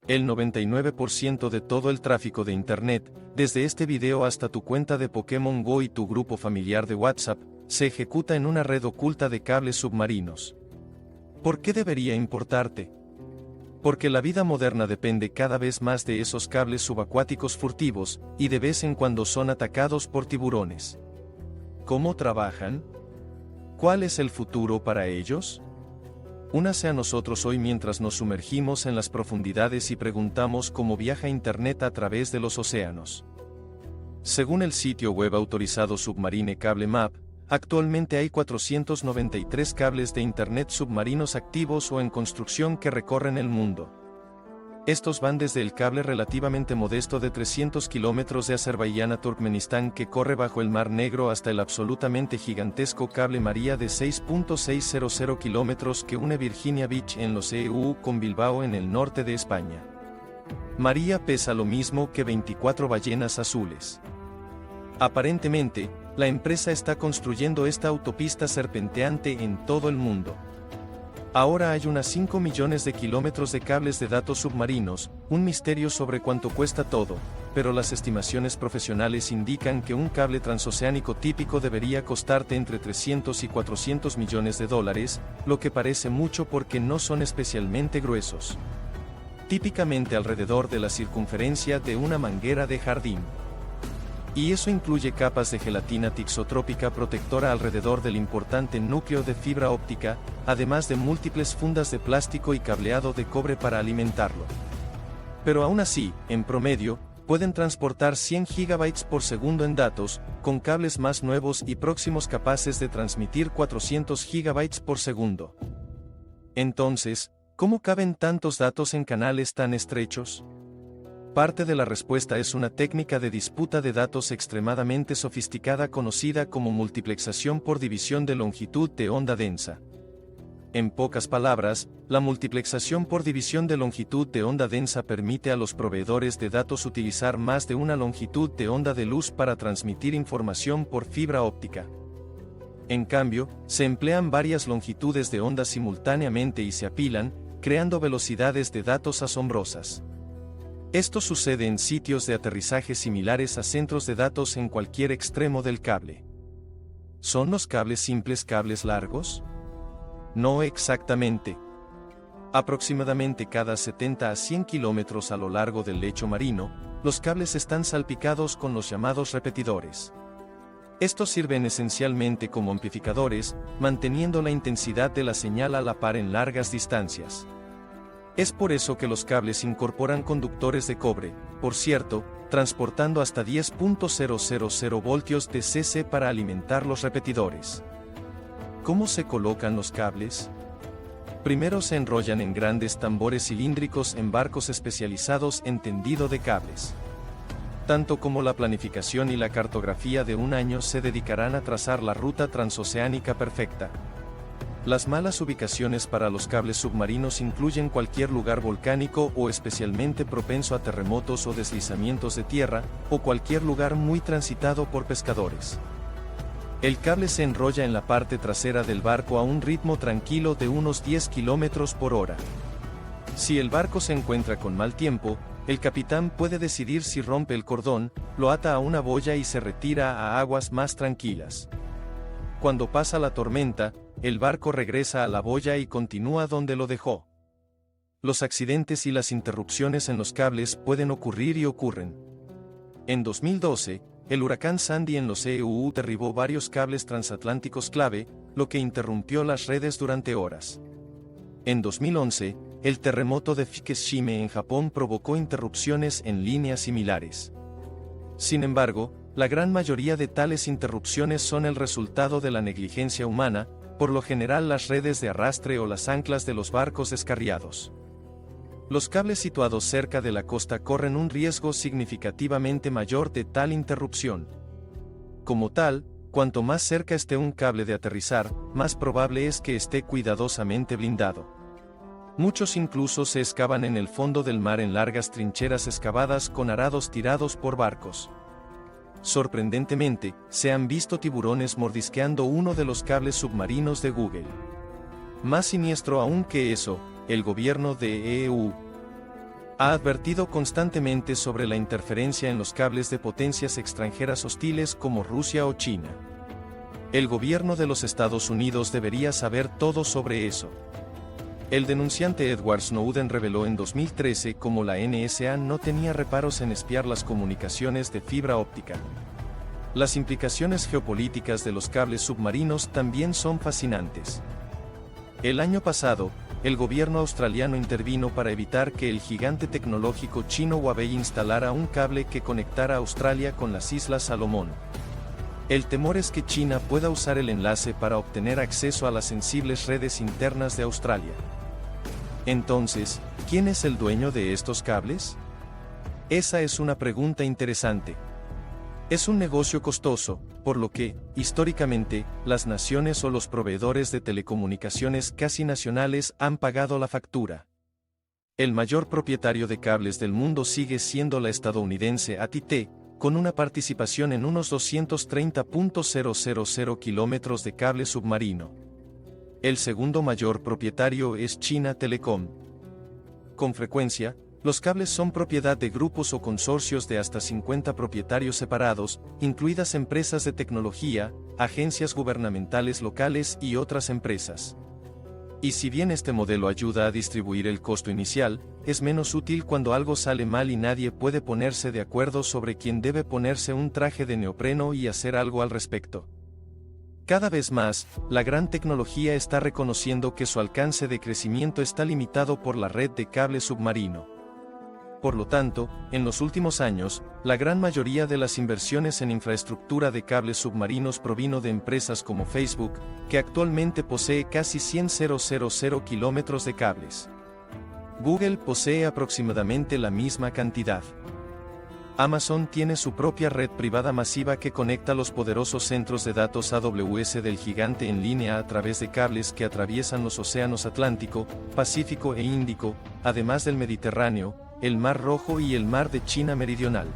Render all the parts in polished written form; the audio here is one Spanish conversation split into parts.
El 99% de todo el tráfico de Internet, desde este video hasta tu cuenta de Pokémon Go y tu grupo familiar de WhatsApp, se ejecuta en una red oculta de cables submarinos. ¿Por qué debería importarte? Porque la vida moderna depende cada vez más de esos cables subacuáticos furtivos, y de vez en cuando son atacados por tiburones. ¿Cómo trabajan? ¿Cuál es el futuro para ellos? Únase a nosotros hoy mientras nos sumergimos en las profundidades y preguntamos cómo viaja Internet a través de los océanos. Según el sitio web autorizado Submarine Cable Map, actualmente hay 493 cables de Internet submarinos activos o en construcción que recorren el mundo. Estos van desde el cable relativamente modesto de 300 kilómetros de Azerbaiyán a Turkmenistán que corre bajo el Mar Negro hasta el absolutamente gigantesco cable María de 6.600 kilómetros que une Virginia Beach en los EU con Bilbao en el norte de España. María pesa lo mismo que 24 ballenas azules. Aparentemente, la empresa está construyendo esta autopista serpenteante en todo el mundo. Ahora hay unas 5 millones de kilómetros de cables de datos submarinos, un misterio sobre cuánto cuesta todo, pero las estimaciones profesionales indican que un cable transoceánico típico debería costarte entre 300 y 400 millones de dólares, lo que parece mucho porque no son especialmente gruesos. Típicamente alrededor de la circunferencia de una manguera de jardín. Y eso incluye capas de gelatina tixotrópica protectora alrededor del importante núcleo de fibra óptica, además de múltiples fundas de plástico y cableado de cobre para alimentarlo. Pero aún así, en promedio, pueden transportar 100 GB por segundo en datos, con cables más nuevos y próximos capaces de transmitir 400 GB por segundo. Entonces, ¿cómo caben tantos datos en canales tan estrechos? Parte de la respuesta es una técnica de disputa de datos extremadamente sofisticada conocida como multiplexación por división de longitud de onda densa. En pocas palabras, la multiplexación por división de longitud de onda densa permite a los proveedores de datos utilizar más de una longitud de onda de luz para transmitir información por fibra óptica. En cambio, se emplean varias longitudes de onda simultáneamente y se apilan, creando velocidades de datos asombrosas. Esto sucede en sitios de aterrizaje similares a centros de datos en cualquier extremo del cable. ¿Son los cables simples cables largos? No exactamente. Aproximadamente cada 70 a 100 kilómetros a lo largo del lecho marino, los cables están salpicados con los llamados repetidores. Estos sirven esencialmente como amplificadores, manteniendo la intensidad de la señal a la par en largas distancias. Es por eso que los cables incorporan conductores de cobre, por cierto, transportando hasta 10.000 voltios de DC para alimentar los repetidores. ¿Cómo se colocan los cables? Primero se enrollan en grandes tambores cilíndricos en barcos especializados en tendido de cables. Tanto como la planificación y la cartografía de un año se dedicarán a trazar la ruta transoceánica perfecta. Las malas ubicaciones para los cables submarinos incluyen cualquier lugar volcánico o especialmente propenso a terremotos o deslizamientos de tierra, o cualquier lugar muy transitado por pescadores. El cable se enrolla en la parte trasera del barco a un ritmo tranquilo de unos 10 km por hora. Si el barco se encuentra con mal tiempo, el capitán puede decidir si rompe el cordón, lo ata a una boya y se retira a aguas más tranquilas. Cuando pasa la tormenta, el barco regresa a la boya y continúa donde lo dejó. Los accidentes y las interrupciones en los cables pueden ocurrir y ocurren. En 2012, el huracán Sandy en los EU derribó varios cables transatlánticos clave, lo que interrumpió las redes durante horas. En 2011, el terremoto de Fukushima en Japón provocó interrupciones en líneas similares. Sin embargo, la gran mayoría de tales interrupciones son el resultado de la negligencia humana, por lo general las redes de arrastre o las anclas de los barcos descarriados. Los cables situados cerca de la costa corren un riesgo significativamente mayor de tal interrupción. Como tal, cuanto más cerca esté un cable de aterrizar, más probable es que esté cuidadosamente blindado. Muchos incluso se excavan en el fondo del mar en largas trincheras excavadas con arados tirados por barcos. Sorprendentemente, se han visto tiburones mordisqueando uno de los cables submarinos de Google. Más siniestro aún que eso, el gobierno de EU ha advertido constantemente sobre la interferencia en los cables de potencias extranjeras hostiles como Rusia o China. El gobierno de los Estados Unidos debería saber todo sobre eso. El denunciante Edward Snowden reveló en 2013 cómo la NSA no tenía reparos en espiar las comunicaciones de fibra óptica. Las implicaciones geopolíticas de los cables submarinos también son fascinantes. El año pasado, el gobierno australiano intervino para evitar que el gigante tecnológico chino Huawei instalara un cable que conectara Australia con las Islas Salomón. El temor es que China pueda usar el enlace para obtener acceso a las sensibles redes internas de Australia. Entonces, ¿quién es el dueño de estos cables? Esa es una pregunta interesante. Es un negocio costoso, por lo que, históricamente, las naciones o los proveedores de telecomunicaciones casi nacionales han pagado la factura. El mayor propietario de cables del mundo sigue siendo la estadounidense AT&T, con una participación en unos 230.000 kilómetros de cable submarino. El segundo mayor propietario es China Telecom. Con frecuencia, los cables son propiedad de grupos o consorcios de hasta 50 propietarios separados, incluidas empresas de tecnología, agencias gubernamentales locales y otras empresas. Y si bien este modelo ayuda a distribuir el costo inicial, es menos útil cuando algo sale mal y nadie puede ponerse de acuerdo sobre quién debe ponerse un traje de neopreno y hacer algo al respecto. Cada vez más, la gran tecnología está reconociendo que su alcance de crecimiento está limitado por la red de cable submarino. Por lo tanto, en los últimos años, la gran mayoría de las inversiones en infraestructura de cables submarinos provino de empresas como Facebook, que actualmente posee casi 100.000 kilómetros de cables. Google posee aproximadamente la misma cantidad. Amazon tiene su propia red privada masiva que conecta los poderosos centros de datos AWS del gigante en línea a través de cables que atraviesan los océanos Atlántico, Pacífico e Índico, además del Mediterráneo, el Mar Rojo y el Mar de China Meridional.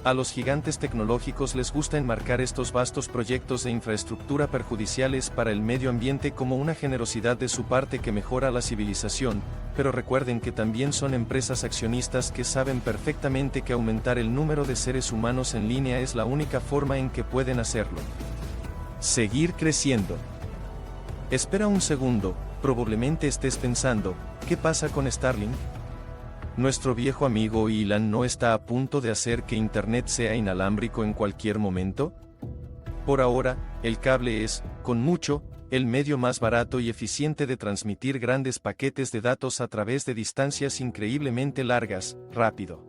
A los gigantes tecnológicos les gusta enmarcar estos vastos proyectos de infraestructura perjudiciales para el medio ambiente como una generosidad de su parte que mejora la civilización, pero recuerden que también son empresas accionistas que saben perfectamente que aumentar el número de seres humanos en línea es la única forma en que pueden hacerlo. Seguir creciendo. Espera un segundo, probablemente estés pensando, ¿qué pasa con Starlink? ¿Nuestro viejo amigo Elon no está a punto de hacer que Internet sea inalámbrico en cualquier momento? Por ahora, el cable es, con mucho, el medio más barato y eficiente de transmitir grandes paquetes de datos a través de distancias increíblemente largas, rápido.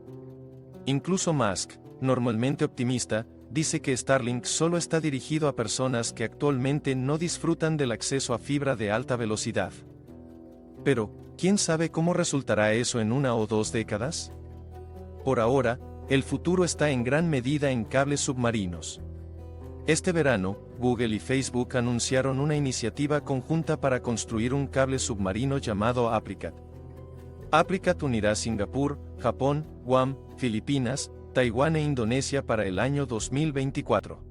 Incluso Musk, normalmente optimista, dice que Starlink solo está dirigido a personas que actualmente no disfrutan del acceso a fibra de alta velocidad. Pero, ¿quién sabe cómo resultará eso en 1 o 2 décadas? Por ahora, el futuro está en gran medida en cables submarinos. Este verano, Google y Facebook anunciaron una iniciativa conjunta para construir un cable submarino llamado Apricot. Apricot unirá Singapur, Japón, Guam, Filipinas, Taiwán e Indonesia para el año 2024.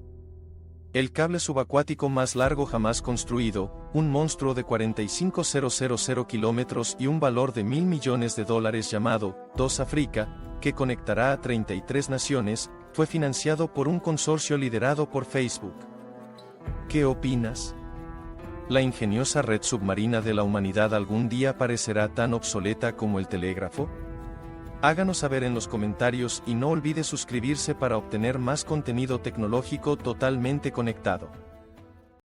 El cable subacuático más largo jamás construido, un monstruo de 45.000 kilómetros y un valor de $1.000 millones llamado 2 Africa, que conectará a 33 naciones, fue financiado por un consorcio liderado por Facebook. ¿Qué opinas? ¿La ingeniosa red submarina de la humanidad algún día parecerá tan obsoleta como el telégrafo? Háganos saber en los comentarios y no olvide suscribirse para obtener más contenido tecnológico totalmente conectado.